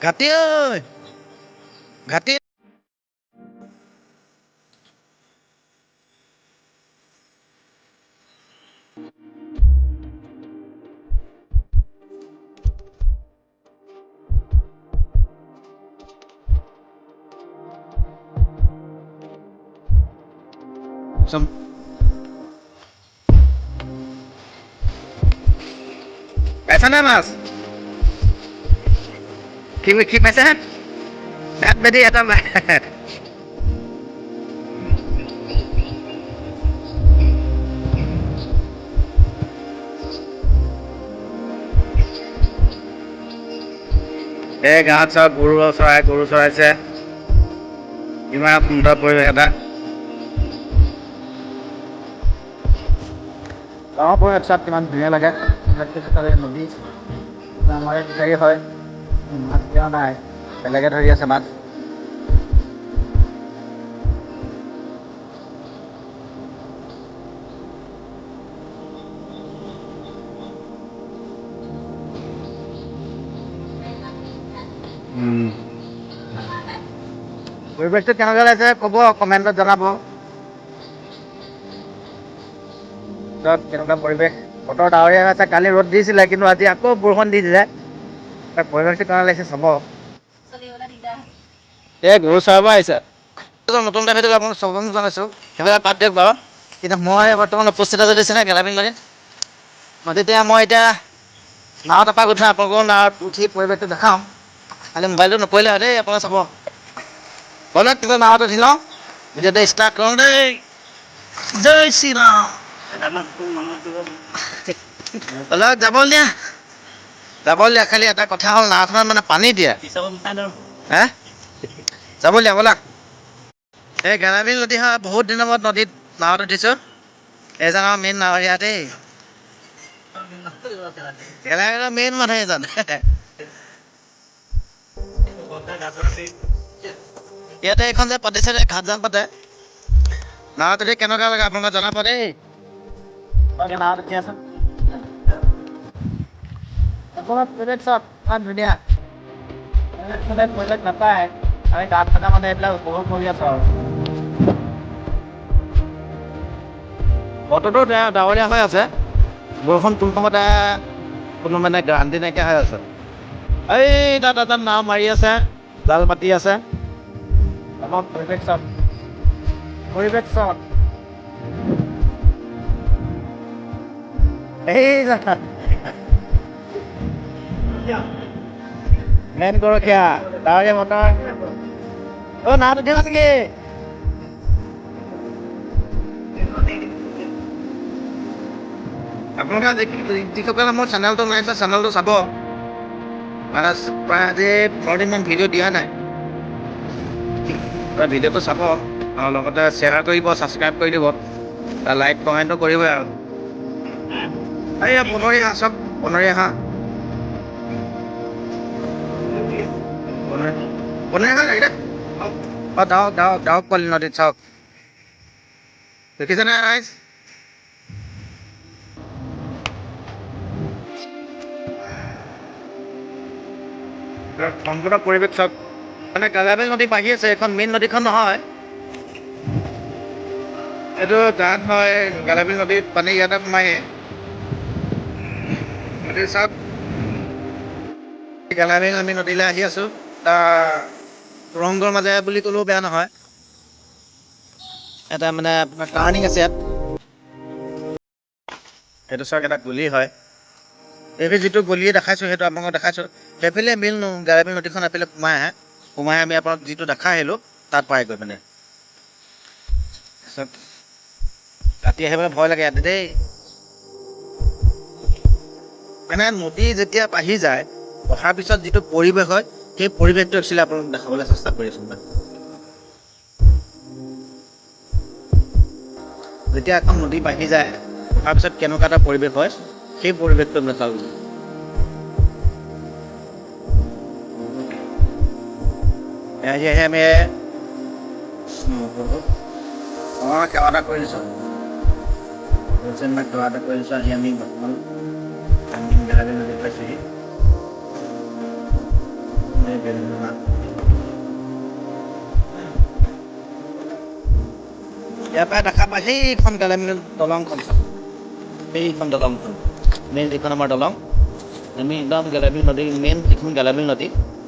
ঘাটি ঐ ঘাটি পাইছা নে মাছ কি পাইছে দাঁত বেদি এটা এই গাঁৱত চব গৰু চৰাইছে ইমান সুন্দৰ পৰিৱেশ এটা গাঁৱৰ পৰিৱেশ চাত কিমান ধুনীয়া লাগে নদী আমাৰ ফিচাৰী হয় মাছ দিয়া নাই বেলেগে ধৰি আছে মাছ পৰিৱেশটো কেনেকুৱা লাগিছে ক'ব কমেণ্টত জনাব কেনেকুৱা পৰিৱেশ বতৰ ডাৱৰীয়া হৈ আছে কালি ৰ'দ দিছিলে কিন্তু আজি আকৌ বৰষুণ দি দিলে পৰিৱেশটো কেনেকুৱা লাগিছে চাব এই গৰু চৰাব আহিছে নতুন টাইপটো আপোনাক চব জনাইছোঁ সেইবিলাক বাদ দিয়ক বাৰু কিন্তু মই বৰ্তমান উপস্থিত দিছে নে গেলাবিং নদীতে মই এতিয়া নাৱত এপাক উঠোঁ আপোনালোকৰ নাৱত উঠি পৰিৱেশটো দেখাওঁ খালি মোবাইলটো নপৰিলে হয় দেই আপোনালোকে চাব ব'লক কিবা নাৱত উঠি লওঁ এতিয়া ষ্টাৰ্ট কৰোঁ দেই জয় শ্ৰীৰাম ব'লক যাব দিয়া খালি এটা কথা হ'ল নাওখনত মানে পানী দিয়ে হে যাব দিয়া ব'লক এই গেলাবিল নদী হয় বহুত দিনৰ মূৰত নদীত নাৱত উঠিছোঁ এইজন আমাৰ মেইন নাৱৰীয়া দেই গেলাবিলৰ মেইন মানুহ এইজন ইয়াতে এইখন যে পাতিছে ঘাটজান পাতে নাৱত উঠি কেনেকুৱা লাগে আপোনালোকে জনাব দেই নাৱত উঠি আছো পৰিৱেশ চব ইমান ধুনীয়া পৰিৱেশ নাপায় আমি গাঁৱত থকা মানুহে এইবিলাক উপভোগ কৰি আছো আৰু বতৰটো ডাৱৰীয়া হৈ আছে বৰষুণ কোন সময়তে কোনো মানে গেৰাণ্টি নাইকিয়া হৈ আছে এই তাত এটা নাও মাৰি আছে জাল পাতি আছে পৰিৱেশ চব এই মেইন গৰখীয়া ডাৱৰীয়া বতৰ নাৱত উঠিবা নেকি আপোনালোকে যিসকলে মোৰ চেনেলটো নাইছে চেনেলটো চাব প্ৰায় আজি 4 দিনমান ভিডিঅ' দিয়া নাই ভিডিঅ'টো চাব আৰু লগতে শ্বেয়াৰ কৰিব ছাবস্ক্ৰাইব কৰি দিব লাইক কমেণ্টো কৰিবই আৰু এইয়া বনৰীয়া হাঁহ চব বনৰীয়া হাঁহ ডাউক পোৱালি নদীত চাওক দেখিছেনে ৰাইজ সম্পূৰ্ণ পৰিৱেশ চাওক মানে গেলাবিল নদী বাঢ়ি আছে এইখন মেইন নদীখন নহয় এইটো গাঁত হয় গেলাবিল নদীত পানী ইয়াতে সোমায়ে নদী চাওক গেলাবিল আমি নদীলৈ আহি আছো ৰংগৰ মাজে বুলি ক'লেও বেয়া নহয় এটা মানে আপোনাৰ টাৰ্ণিং আছে ইয়াত সেইটো চাওক এটা গলি হয় এই যিটো গলি দেখাইছোঁ সেইটো আপোনালোকক দেখাইছোঁ সেইফালে গেলাবিল নদীখন এফালে সোমাই আমি আপোনাক যিটো দেখাই আহিলোঁ তাত পাইগৈ মানে ৰাতি আহিবলৈ ভয় লাগে ইয়াতে দেই মানে নদী যেতিয়া বাঢ়ি যায় অহাৰ পিছত যিটো পৰিৱেশ হয় সেই পৰিৱেশটো একচুৱেলি আপোনালোকক দেখাবলৈ চেষ্টা কৰি আছোঁ যেতিয়া এখন নদী বাঢ়ি যায় অহাৰ পিছত কেনেকুৱা এটা পৰিৱেশ হয় সেই পৰিৱেশটো নাচাওঁ আহি আমি সেৱা এটা কৰি দিছোঁ সেৱা এটা কৰি দিছোঁ আহি আমি বৰ্তমান গেলাবিল নদীত পাইছোঁহি ইয়াৰ পৰা দেখা পাই সেইখন গেলামী দলংখন সেইখন দলংখন মেইন যিখন আমাৰ দলং আমি একদম গেলামী নদী মেইন যিখন গেলামী নদী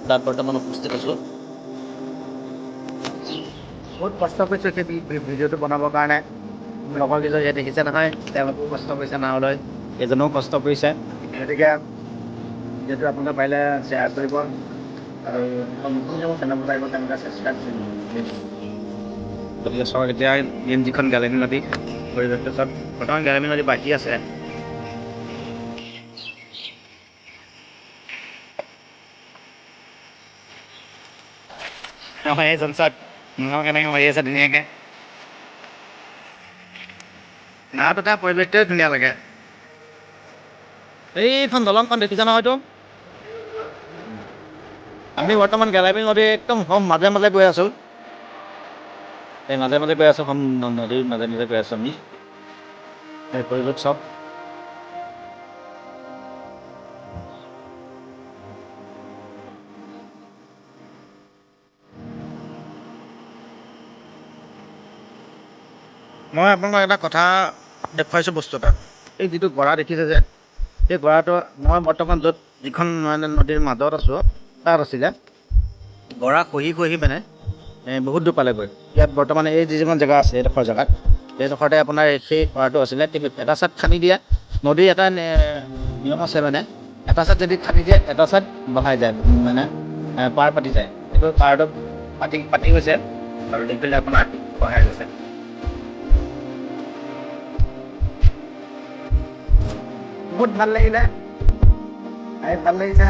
তাত বৰ্তমান উপস্থিত আছোঁ বহুত কষ্ট কৰিছোঁ সেই ভিডিঅ'টো বনাবৰ কাৰণে লগৰ কেইজন ইয়াত দেখিছে নহয় তেওঁলোকেও কষ্ট কৰিছে নাওলৈ এজনেও কষ্ট কৰিছে গতিকে যিহেতু আপোনালোকে পাৰিলে শ্বেয়াৰ কৰিব আৰু নতুন চেনেল পাৰিব তেনেকৈ চেষ্টা গতিকে চাওক এতিয়া মেইন যিখন গেলামী নদী পৰিৱেশটো চাওক বৰ্তমান গেলামী নদী বাঢ়ি আছে এইজন চাওক কেনেকৈ মাৰি আছে ধুনীয়াকৈ নাৱত এটা পৰিৱেশটোৱে ধুনীয়া লাগে এইখন দলংখন দেখিছা নহয় হয়তো আমি বৰ্তমান গেলামী নদী একদম মাজে মাজে গৈ আছোঁ এই মাজে মাজে গৈ আছোঁ নদীৰ মাজে মাজে গৈ আছোঁ আমি এই পৰিৱেশ চাওক মই আপোনালোকক এটা কথা দেখুৱাইছোঁ বস্তু এটা এই যিটো গৰা দেখিছে যে সেই গৰাটো মই বৰ্তমান য'ত যিখন মানে নদীৰ মাজত আছোঁ তাত আছিলে গৰা খহি খহি মানে বহুত দূৰ পালেগৈ ইয়াত বৰ্তমান এই যিমান জেগা আছে এইডোখৰ জেগাত সেইডোখৰতে আপোনাৰ সেই গৰাটো আছিলে এটা ছাইড খান্দি দিয়ে নদীৰ এটা নিয়ম আছে মানে এটা ছাইড যদি খান্দি দিয়ে এটা ছাইড বহাই যায় মানে পাৰ পাতি যায় এইটো পাৰটো পাতি গৈছে আৰু দেখিলে আপোনাৰ বহাই গৈছে বহুত ভাল লাগিলে ভাল লাগিছে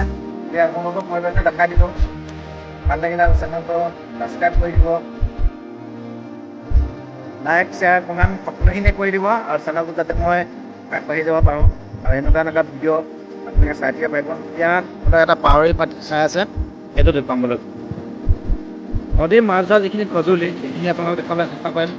যে আপোনালোকক পৰিৱেশটো দেখাই দিলোঁ ভাল লাগিলে আৰু চেনেলটো ছাবস্ক্ৰাইব কৰি দিব লাইক শ্বেয়াৰ কমেণ্ট সকলোখিনিয়ে কৰি দিব আৰু চেনেলটো যাতে মই আগবাঢ়ি যাব পাৰোঁ আৰু এনেকুৱা ভিডিঅ' আপোনালোকে চাই থাকিব পাৰিব ইয়াত এটা পাৱৰী পাতি চাই আছে সেইটো দেখুৱাবলৈ নদীৰ মাছ ধৰা যিখিনি সঁজুলি সেইখিনি আপোনালোকক দেখুৱাবলৈ চেষ্টা কৰিম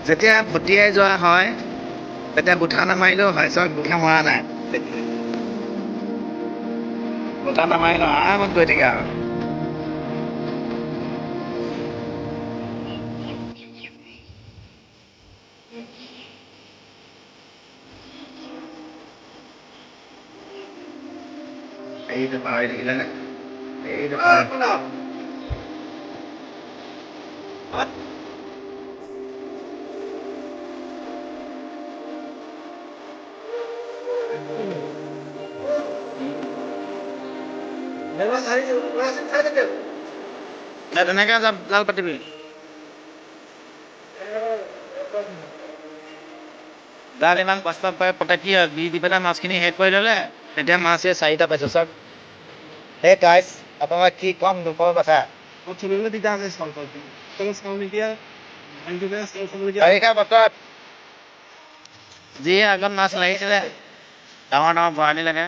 যেতিয়া ভটিয়াই যোৱা হয় তেতিয়া গুঠা নামাৰিলেও হয় চাওক গুঠা মৰা নাই গুঠা নামাৰিলেও আৰামত গৈ থাকে আৰু এইটো পাহৰি থাকিলে নে এইটো তেনেকৈ জাল পাতিবি জাল ইমান কষ্ট পতাকি দি পেলাই মাছখিনি শেষ কৰি ল'লে তেতিয়া মাছে 4টা পাইছোঁ চাওক সেই গাইজ আপোনাক কি ক'ম দুখৰ কথা বাৰিষা বতৰত যি আগত মাছ লাগিছিলে ডাঙৰ ডাঙৰ বৰালি লাগে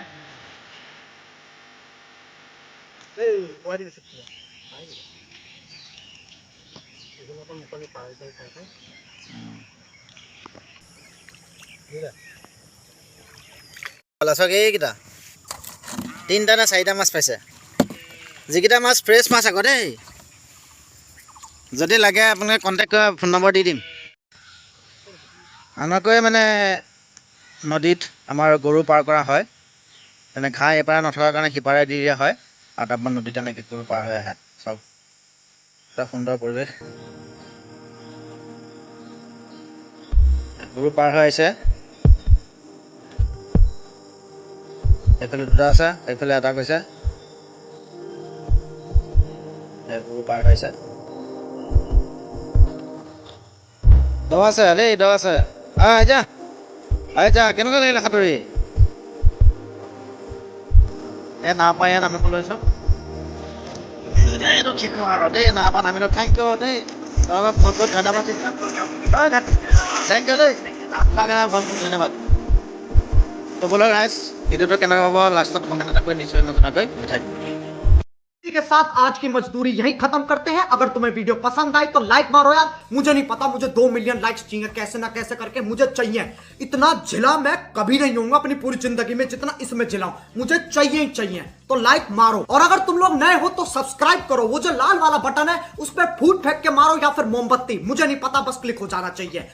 চাওক এইকেইটা 3টা নে 4টা মাছ পাইছে যিকেইটা মাছ ফ্ৰেছ মাছ আকৌ দেই যদি লাগে আপোনালোকে কণ্টেক্ট কৰা ফোন নম্বৰ দি দিম আমাকৈ মানে নদীত আমাৰ গৰু পাৰ কৰা হয় তেনে ঘাঁহ এপাৰে নথকাৰ কাৰণে সিপাৰে দি দিয়া হয় আৰু তাৰপৰা নদীত তেনেকৈ গৰু পাৰ হৈ আহে চাওক এটা সুন্দৰ পৰিৱেশ গৰু পাৰ হৈ আহিছে এইফালে 2টা আছে এইফালে এটা গৈছে গৰু পাৰ হৈছে দ আছে দেই দ আছে যা কেনেকুৱা লাগিলে সাঁতুৰি নাও পাই নামিব লৈছোঁ এইটো ঠিক আৰু দেই নাও নামিলোঁ থেংক ইউ দেই ফোন কৰি ধন্যবাদ থেংক ইউ দেই ধন্যবাদ ক'বলৈ ৰাইজ ভিডিঅ'টো কেনেকুৱা হ'ব লাষ্টত কমেণ্ট এটা কৰি নিশ্চয় নজনাকৈ পঠাই দিম के साथ आज की मजदूरी यहीं खत्म करते हैं। अगर तुम्हें वीडियो पसंद आई तो लाइक मारो यार। मुझे नहीं पता, मुझे 2 मिलियन लाइक्स चाहिए, कैसे ना कैसे करके मुझे चाहिए। इतना झिला मैं कभी नहीं होऊंगा अपनी पूरी जिंदगी में जितना इसमें झिलाऊं, मुझे चाहिए ही चाहिए। तो लाइक मारो, और अगर तुम लोग नए हो तो सब्सक्राइब करो। वो जो लाल वाला बटन है उस पर फूट फेंक के मारो या फिर मोमबत्ती, मुझे नहीं पता, बस क्लिक हो जाना चाहिए।